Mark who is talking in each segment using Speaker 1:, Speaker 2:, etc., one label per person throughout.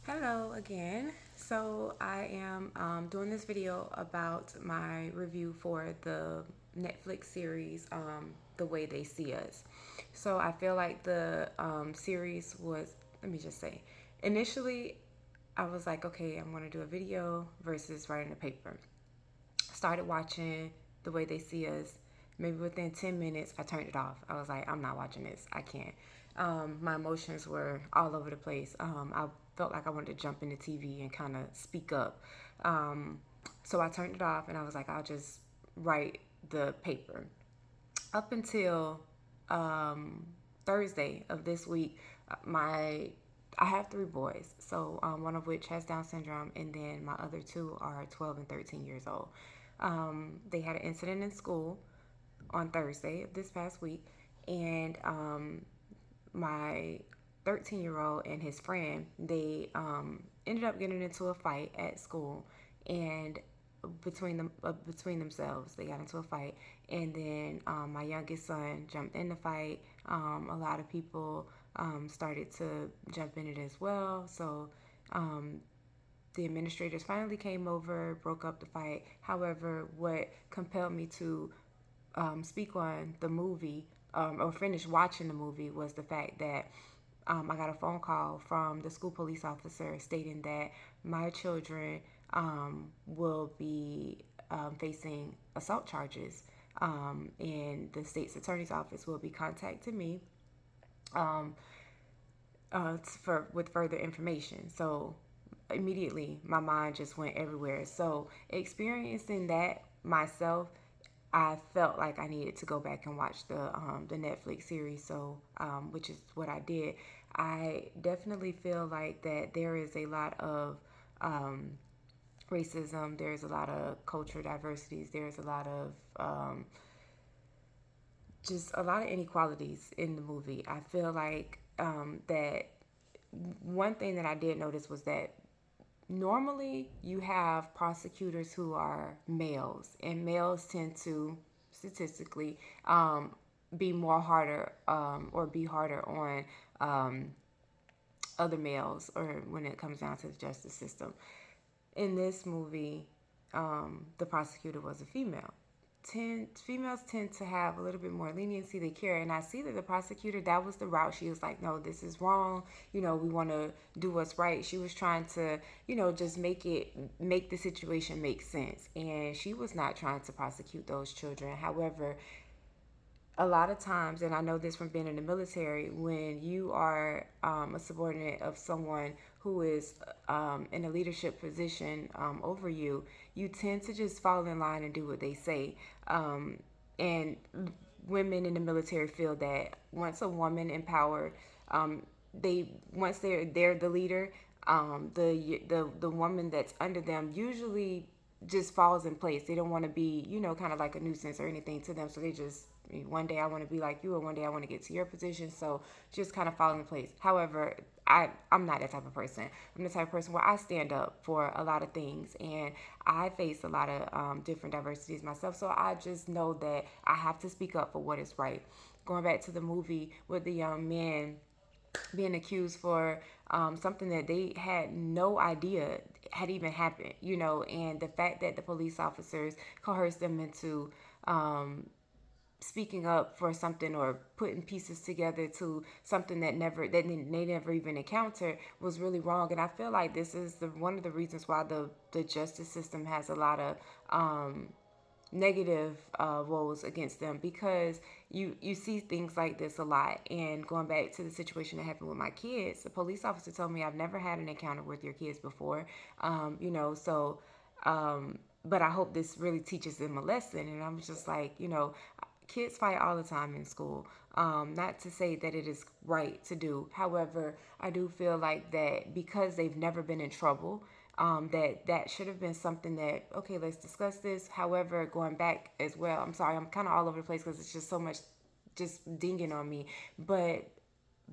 Speaker 1: Hello again. So I am doing this video about my review for the Netflix series, The Way They See Us. So I feel like the series was, let me just say, initially I was like, okay, I'm going to do a video versus writing a paper. Started watching The Way They See Us. Maybe within 10 minutes, I turned it off. I was like, I'm not watching this. I can't. My emotions were all over the place. I felt like I wanted to jump in the TV and kind of speak up. So I turned it off and I was like, I'll just write the paper. Up until Thursday of this week, my I have three boys, so one of which has Down syndrome, and then my other two are 12 and 13 years old. They had an incident in school on Thursday of this past week, and my 13-year-old and his friend, they ended up getting into a fight at school, and between themselves, they got into a fight, and then my youngest son jumped in the fight. A lot of people started to jump in it as well. So the administrators finally came over, broke up the fight. However, what compelled me to speak on the movie or finish watching the movie was the fact that I got a phone call from the school police officer stating that my children will be facing assault charges, and the state's attorney's office will be contacting me um, for with further information. So immediately, my mind just went everywhere. So experiencing that myself, I felt like I needed to go back and watch the Netflix series. So which is what I did. I definitely feel like that there is a lot of racism. There's a lot of cultural diversities. There's a lot of just a lot of inequalities in the movie. I feel like that one thing that I did notice was that normally you have prosecutors who are males, and males tend to statistically be more harder or be harder on other males, or when it comes down to the justice system. In this movie, the prosecutor was a female. Females tend to have a little bit more leniency. They care, and I see that the prosecutor, that was the route. She was like, no, this is wrong, we want to do what's right. She was trying to just make the situation make sense, and she was not trying to prosecute those children. However, a lot of times, and I know this from being in the military, when you are a subordinate of someone who is in a leadership position over you, you tend to just fall in line and do what they say. And women in the military feel that once a woman in power, they once they're the leader, the woman that's under them usually just falls in place. They don't want to be, kind of like a nuisance or anything to them. So they just, one day I want to be like you, or one day I want to get to your position. So just kind of fall in place. However, I'm not that type of person. I'm the type of person where I stand up for a lot of things, and I face a lot of different diversities myself. So I just know that I have to speak up for what is right. Going back to the movie with the young men being accused for something that they had no idea had even happened, and the fact that the police officers coerced them into speaking up for something, or putting pieces together to something that they never even encountered, was really wrong. And I feel like this is one of the reasons why the justice system has a lot of negative roles against them, because you see things like this a lot. And going back to the situation that happened with my kids, the police officer told me, I've never had an encounter with your kids before, so but I hope this really teaches them a lesson. And I'm just like, kids fight all the time in school. Not to say that it is right to do. However, I do feel like that because they've never been in trouble, that should have been something that, okay, let's discuss this. However, going back as well, I'm sorry, I'm kind of all over the place because it's just so much just dinging on me. But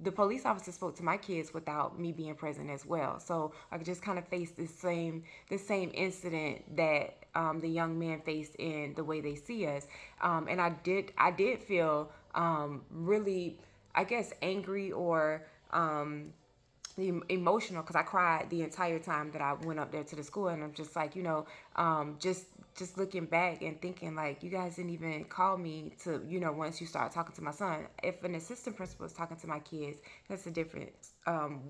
Speaker 1: the police officer spoke to my kids without me being present as well. So I just kind of faced this same incident that the young man faced in The Way They See Us, and I did feel really, I guess, angry, or the emotional, because I cried the entire time that I went up there to the school, and I'm just like, just looking back and thinking like, you guys didn't even call me to, once you start talking to my son. If an assistant principal is talking to my kids, that's the difference.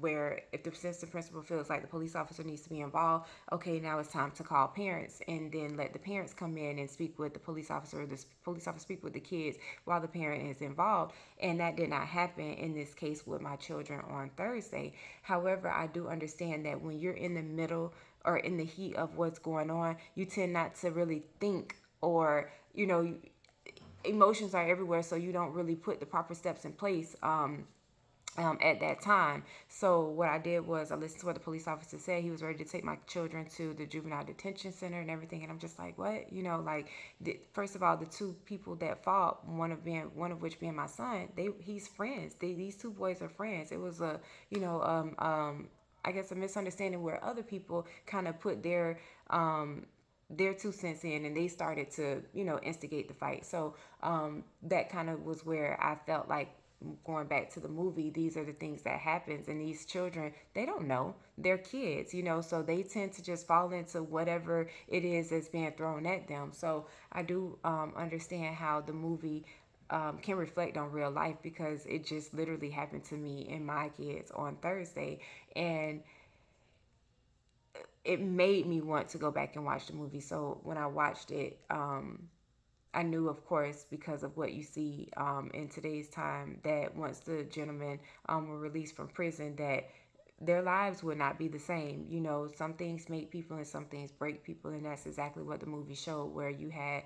Speaker 1: Where if the assistant principal feels like the police officer needs to be involved, okay, now it's time to call parents and then let the parents come in and speak with the police officer, or the police officer speak with the kids while the parent is involved. And that did not happen in this case with my children on Thursday. However, I do understand that when you're in the middle or in the heat of what's going on, you tend not to really think, or, emotions are everywhere, so you don't really put the proper steps in place. At that time. So what I did was I listened to what the police officer said. He was ready to take my children to the juvenile detention center and everything. And I'm just like, what? Like, first of all, the two people that fought, one of which being my son, he's friends. These two boys are friends. It was I guess a misunderstanding where other people kind of put their 2 cents in, and they started to instigate the fight. So that kind of was where I felt like, going back to the movie, these are the things that happens, and these children, they don't know, they're kids, so they tend to just fall into whatever it is that's being thrown at them. So I do understand how the movie can reflect on real life, because it just literally happened to me and my kids on Thursday. And it made me want to go back and watch the movie. So when I watched it, I knew, of course, because of what you see in today's time, that once the gentlemen were released from prison, that their lives would not be the same. Some things make people and some things break people, and that's exactly what the movie showed, where you had,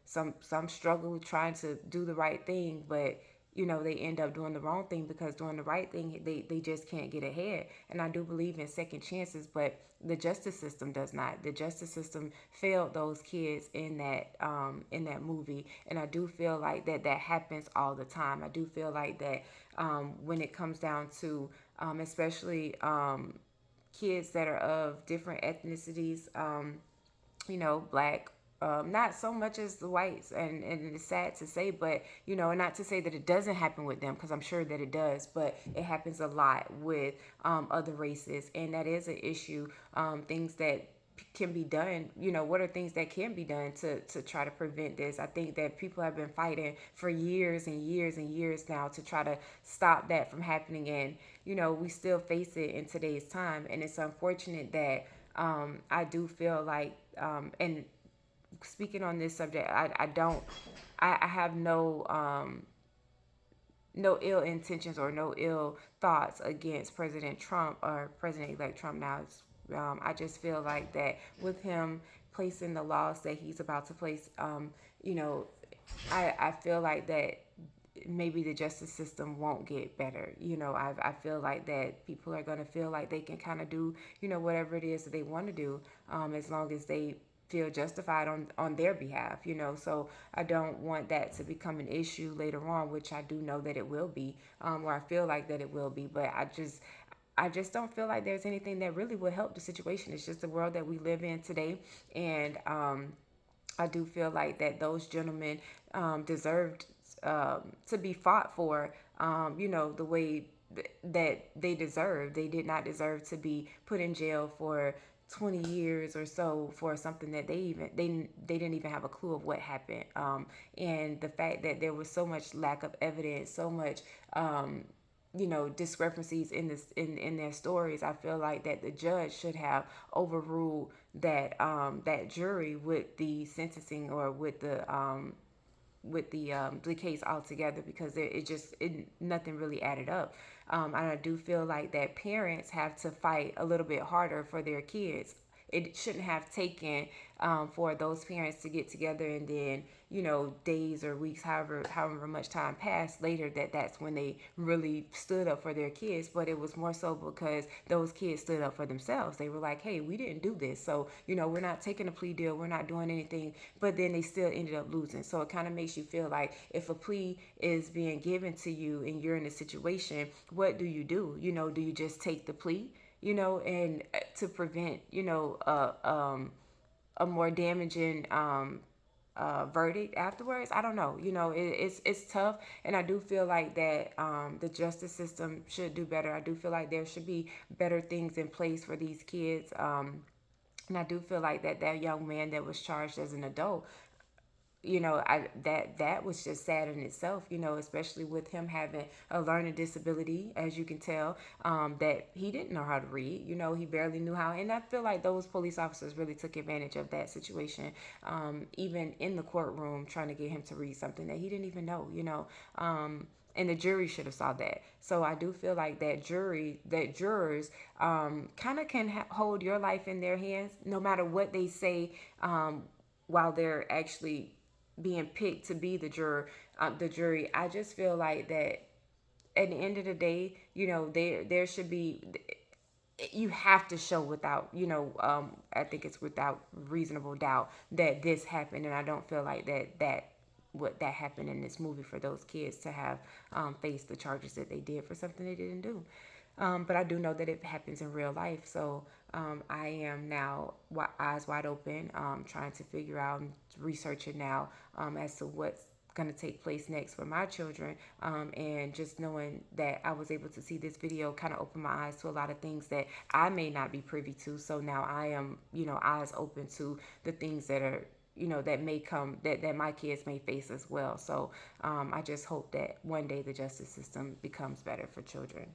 Speaker 1: some struggle trying to do the right thing, but they end up doing the wrong thing, because doing the right thing, they just can't get ahead. And I do believe in second chances, but the justice system does not. The justice system failed those kids in that movie, and I do feel like that happens all the time. I do feel like that when it comes down to especially kids that are of different ethnicities, black, not so much as the whites, and it's sad to say, but not to say that it doesn't happen with them, because I'm sure that it does, but it happens a lot with other races, and that is an issue. Things that can be done, what are things that can be done to try to prevent this? I think that people have been fighting for years and years and years now to try to stop that from happening, and we still face it in today's time. And it's unfortunate that I do feel like, and speaking on this subject, I have no ill intentions or no ill thoughts against President Trump, or President-elect Trump now. I just feel like that with him placing the laws that he's about to place, I feel like that maybe the justice system won't get better. I feel like that people are going to feel like they can kind of do, whatever it is that they want to do, as long as they feel justified on their behalf. So I don't want that to become an issue later on, which I do know that it will be, or I feel like that it will be. But I just don't feel like there's anything that really will help the situation. It's just the world that we live in today. And I do feel like that those gentlemen deserved to be fought for, the way that they deserve. They did not deserve to be put in jail for 20 years or so for something that they didn't even have a clue of what happened. And the fact that there was so much lack of evidence, so much discrepancies in their stories, I feel like that the judge should have overruled that jury with the sentencing, or with the case altogether, because nothing really added up. And I do feel like that parents have to fight a little bit harder for their kids. It shouldn't have taken for those parents to get together, and then days or weeks, however much time passed later, that's when they really stood up for their kids. But it was more so because those kids stood up for themselves. They were like, hey, we didn't do this, so we're not taking a plea deal, we're not doing anything. But then they still ended up losing. So it kind of makes you feel like, if a plea is being given to you and you're in a situation, what do? Do you just take the plea, and to prevent a more damaging verdict afterwards. I don't know. It's tough, and I do feel like that the justice system should do better. I do feel like there should be better things in place for these kids. And I do feel like that young man that was charged as an adult, that was just sad in itself, especially with him having a learning disability, as you can tell, that he didn't know how to read. He barely knew how. And I feel like those police officers really took advantage of that situation, even in the courtroom, trying to get him to read something that he didn't even know. And the jury should have saw that. So I do feel like that jurors kind of can hold your life in their hands, no matter what they say, while they're actually being picked to be the jury. I just feel like that at the end of the day, there should be, you have to show without, I think it's without reasonable doubt that this happened. And I don't feel like that what that happened in this movie for those kids to have faced the charges that they did for something they didn't do. But I do know that it happens in real life. So I am now eyes wide open, trying to figure out and researching now as to what's going to take place next for my children. And just knowing that I was able to see this video kind of open my eyes to a lot of things that I may not be privy to. So now I am, eyes open to the things that are, that may come, that my kids may face as well. So I just hope that one day the justice system becomes better for children.